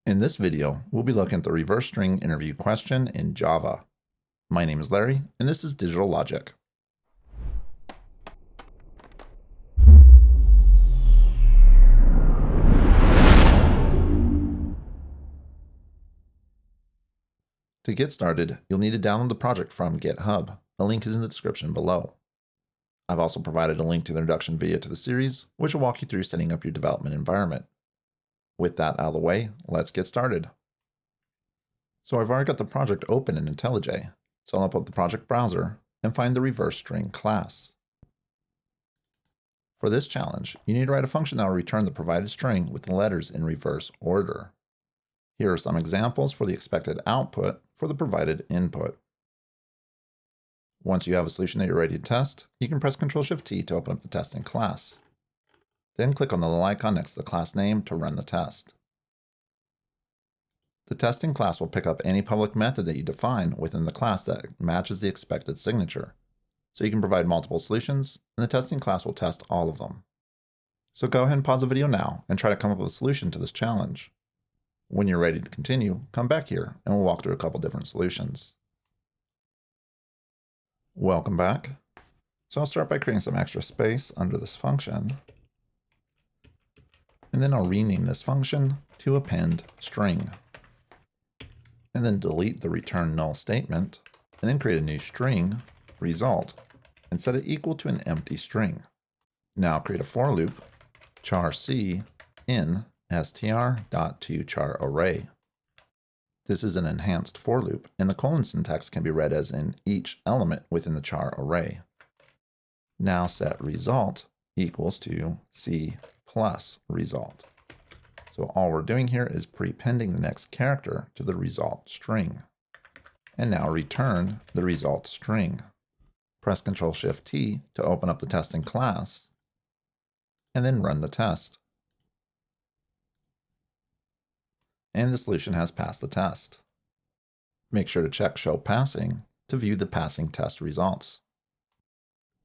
In this video, we'll be looking at the reverse string interview question in Java. My name is Larry, and this is Digital Logic. To get started, you'll need to download the project from GitHub. A link is in the description below. I've also provided a link to the introduction video to the series, which will walk you through setting up your development environment. With that out of the way, let's get started. So I've already got the project open in IntelliJ, so I'll open the project browser and find the reverse string class. For this challenge, you need to write a function that will return the provided string with the letters in reverse order. Here are some examples for the expected output for the provided input. Once you have a solution that you're ready to test, you can press Ctrl-Shift-T to open up the testing class. Then click on the little icon next to the class name to run the test. The testing class will pick up any public method that you define within the class that matches the expected signature. So you can provide multiple solutions, and the testing class will test all of them. So go ahead and pause the video now and try to come up with a solution to this challenge. When you're ready to continue, come back here and we'll walk through a couple different solutions. Welcome back. So I'll start by creating some extra space under this function. And then I'll rename this function to append string. And then delete the return null statement, and then create a new string, result, and set it equal to an empty string. Now create a for loop, char_c in str.toCharArray. This is an enhanced for loop, and the colon syntax can be read as in each element within the char array. Now set result equals to c plus result. So all we're doing here is prepending the next character to the result string. And now return the result string. Press Ctrl-Shift-T to open up the testing class, and then run the test. And the solution has passed the test. Make sure to check Show Passing to view the passing test results.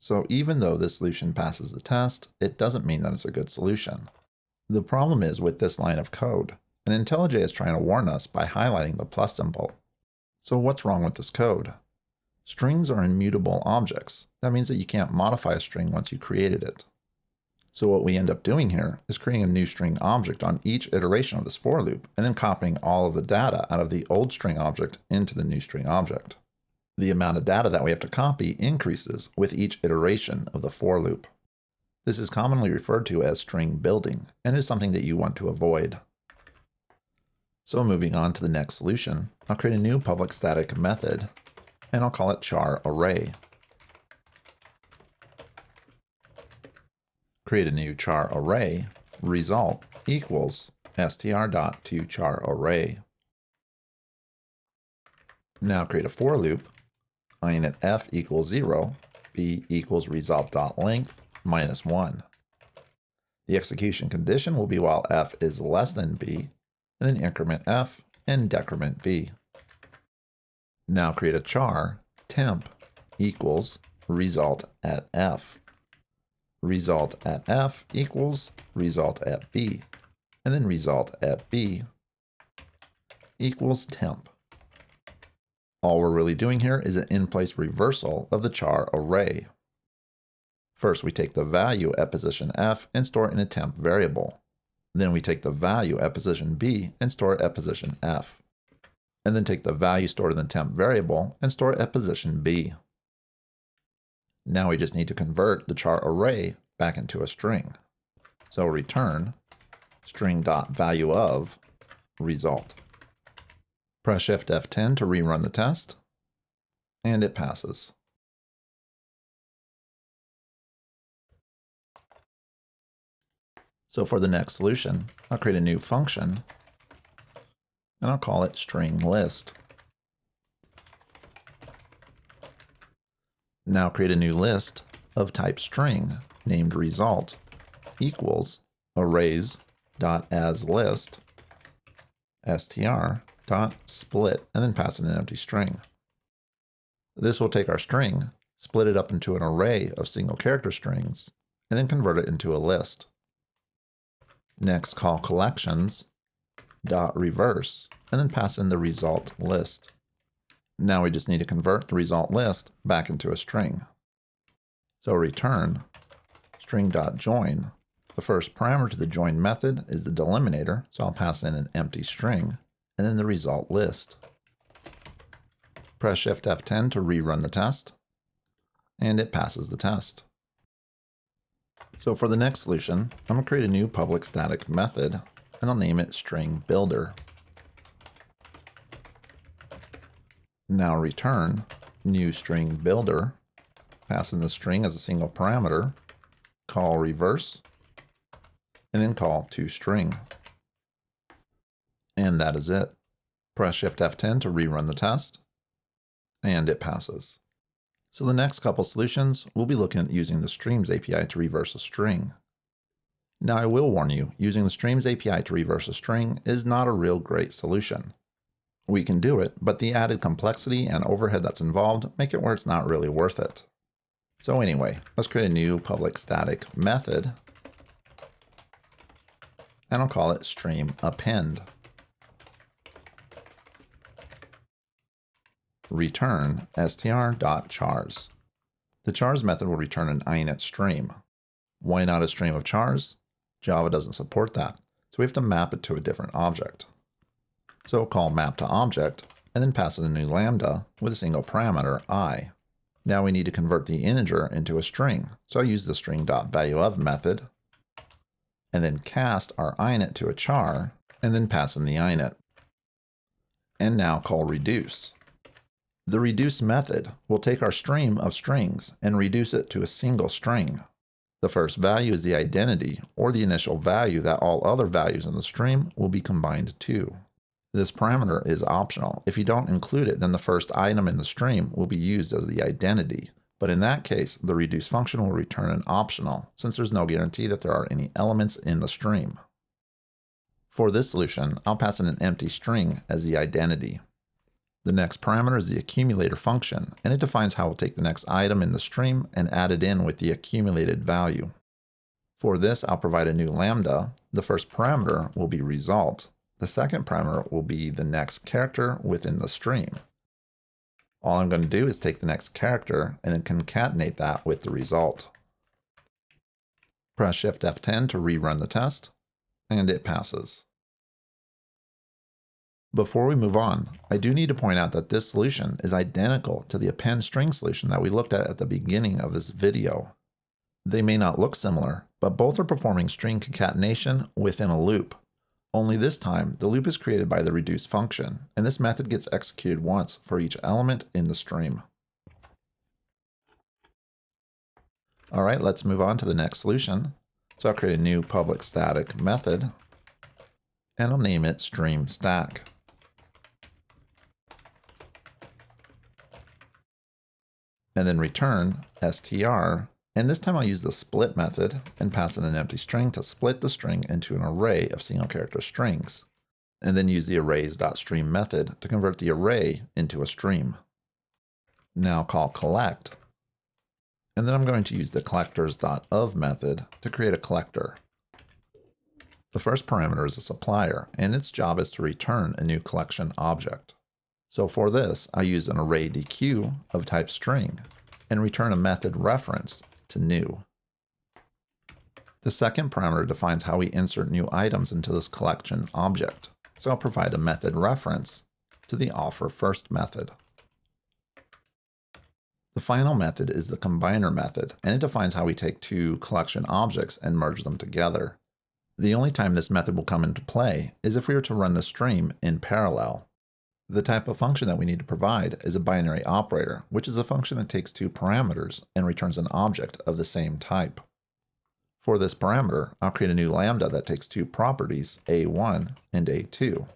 So even though this solution passes the test, it doesn't mean that it's a good solution. The problem is with this line of code, and IntelliJ is trying to warn us by highlighting the plus symbol. So what's wrong with this code? Strings are immutable objects. That means that you can't modify a string once you created it. So what we end up doing here is creating a new string object on each iteration of this for loop, and then copying all of the data out of the old string object into the new string object. The amount of data that we have to copy increases with each iteration of the for loop. This is commonly referred to as string building, and is something that you want to avoid. So moving on to the next solution, I'll create a new public static method, and I'll call it CharArray. Create a new CharArray, result equals str.toCharArray. Now create a for loop, init f equals 0, b equals result.length minus 1. The execution condition will be while f is less than b, and then increment f and decrement b. Now create a char temp equals result at f. Result at f equals result at b, and then result at b equals temp. All we're really doing here is an in-place reversal of the char array. First, we take the value at position f and store it in a temp variable. Then we take the value at position b and store it at position f. And then take the value stored in the temp variable and store it at position b. Now we just need to convert the char array back into a string. So return string.valueOf result. Press Shift F10 to rerun the test, and it passes. So for the next solution, I'll create a new function, and I'll call it string list. Now create a new list of type string named result equals arrays.asList str.split, and then pass in an empty string. This will take our string, split it up into an array of single character strings, and then convert it into a list. Next, call collections string.reverse, and then pass in the result list. Now we just need to convert the result list back into a string. So return string.join. The first parameter to the join method is the delimiter, so I'll pass in an empty string, and then the result list. Press Shift F10 to rerun the test, and it passes the test. So for the next solution, I'm going to create a new public static method, and I'll name it string builder. Now return new string builder, pass in the string as a single parameter, call reverse, and then call toString. And that is it. Press Shift F10 to rerun the test, and it passes. So the next couple solutions, we'll be looking at using the Streams API to reverse a string. Now I will warn you, using the Streams API to reverse a string is not a real great solution. We can do it, but the added complexity and overhead that's involved make it where it's not really worth it. So anyway, let's create a new public static method, and I'll call it stream append. Return str.chars. The chars method will return an init stream. Why not a stream of chars? Java doesn't support that, so we have to map it to a different object. So call map to object, and then pass in a new lambda with a single parameter I. Now we need to convert the integer into a string, so I use the string.valueOf method, and then cast our init to a char, and then pass in the init. And now call reduce. The reduce method will take our stream of strings and reduce it to a single string. The first value is the identity, or the initial value that all other values in the stream will be combined to. This parameter is optional. If you don't include it, then the first item in the stream will be used as the identity. But in that case, the reduce function will return an optional, since there's no guarantee that there are any elements in the stream. For this solution, I'll pass in an empty string as the identity. The next parameter is the accumulator function, and it defines how we'll take the next item in the stream and add it in with the accumulated value. For this, I'll provide a new lambda. The first parameter will be result. The second parameter will be the next character within the stream. All I'm going to do is take the next character and then concatenate that with the result. Press Shift F10 to rerun the test, and it passes. Before we move on, I do need to point out that this solution is identical to the append string solution that we looked at the beginning of this video. They may not look similar, but both are performing string concatenation within a loop. Only this time, the loop is created by the reduce function, and this method gets executed once for each element in the stream. All right, let's move on to the next solution. So I'll create a new public static method, and I'll name it stream stack. And then return str, and this time I'll use the split method and pass in an empty string to split the string into an array of single character strings, and then use the arrays.stream method to convert the array into a stream. Now call collect, and then I'm going to use the collectors.of method to create a collector. The first parameter is a supplier, and its job is to return a new collection object. So for this, I use an array dequeue of type string and return a method reference to new. The second parameter defines how we insert new items into this collection object. So I'll provide a method reference to the offerFirst method. The final method is the combiner method, and it defines how we take two collection objects and merge them together. The only time this method will come into play is if we were to run the stream in parallel. The type of function that we need to provide is a binary operator, which is a function that takes two parameters and returns an object of the same type. For this parameter, I'll create a new lambda that takes two properties, a1 and a2.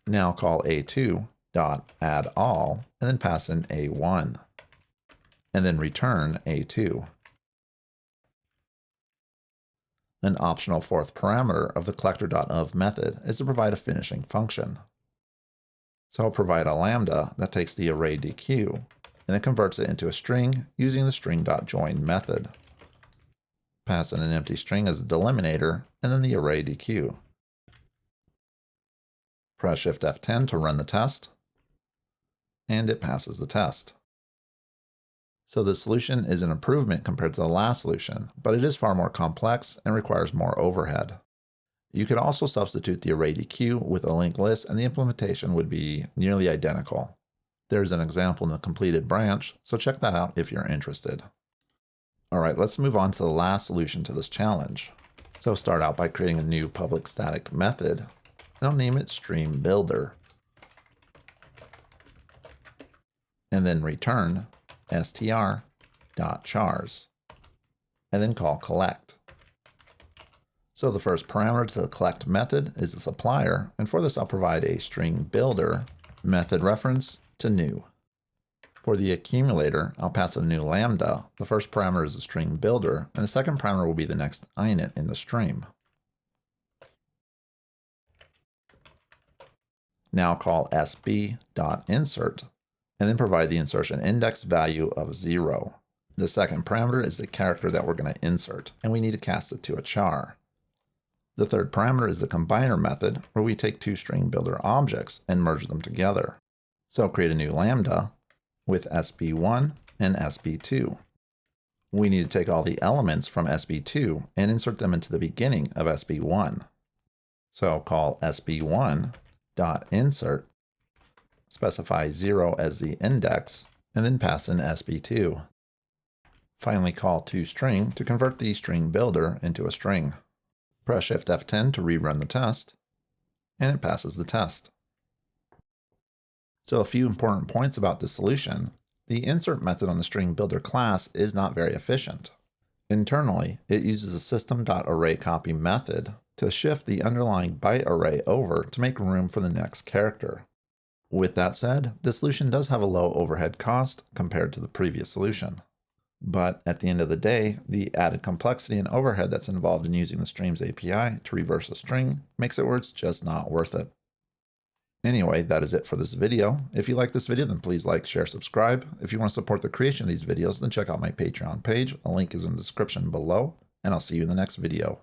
Now call a2.addAll and then pass in a1, and then return a2. An optional fourth parameter of the collector.of method is to provide a finishing function. So I'll provide a lambda that takes the array dequeue and it converts it into a string using the string.join method. Pass in an empty string as a delimiter and then the array dequeue. Press Shift F10 to run the test, and it passes the test. So this solution is an improvement compared to the last solution, but it is far more complex and requires more overhead. You could also substitute the array dequeue with a linked list and the implementation would be nearly identical. There's an example in the completed branch, so check that out if you're interested. Alright, let's move on to the last solution to this challenge. So start out by creating a new public static method, and I'll name it Stream Builder. And then return str.chars, and then call collect. So the first parameter to the collect method is the supplier, and for this I'll provide a string builder method reference to new. For the accumulator, I'll pass a new lambda. The first parameter is the string builder, and the second parameter will be the next init in the stream. Now call sb.insert, and then provide the insertion index value of 0. The second parameter is the character that we're going to insert, and we need to cast it to a char. The third parameter is the combiner method, where we take two string builder objects and merge them together. So create a new lambda with sb1 and sb2. We need to take all the elements from sb2 and insert them into the beginning of sb1. So call sb1.insert, specify 0 as the index, and then pass in sb2. Finally call toString to convert the string builder into a string. Press Shift F10 to rerun the test, and it passes the test. So a few important points about this solution. The insert method on the string builder class is not very efficient. Internally, it uses a system.arrayCopy method to shift the underlying byte array over to make room for the next character. With that said, this solution does have a low overhead cost compared to the previous solution. But at the end of the day, the added complexity and overhead that's involved in using the Streams API to reverse a string makes it where it's just not worth it. Anyway, that is it for this video. If you like this video, then please like, share, subscribe. If you want to support the creation of these videos, then check out my Patreon page. A link is in the description below, and I'll see you in the next video.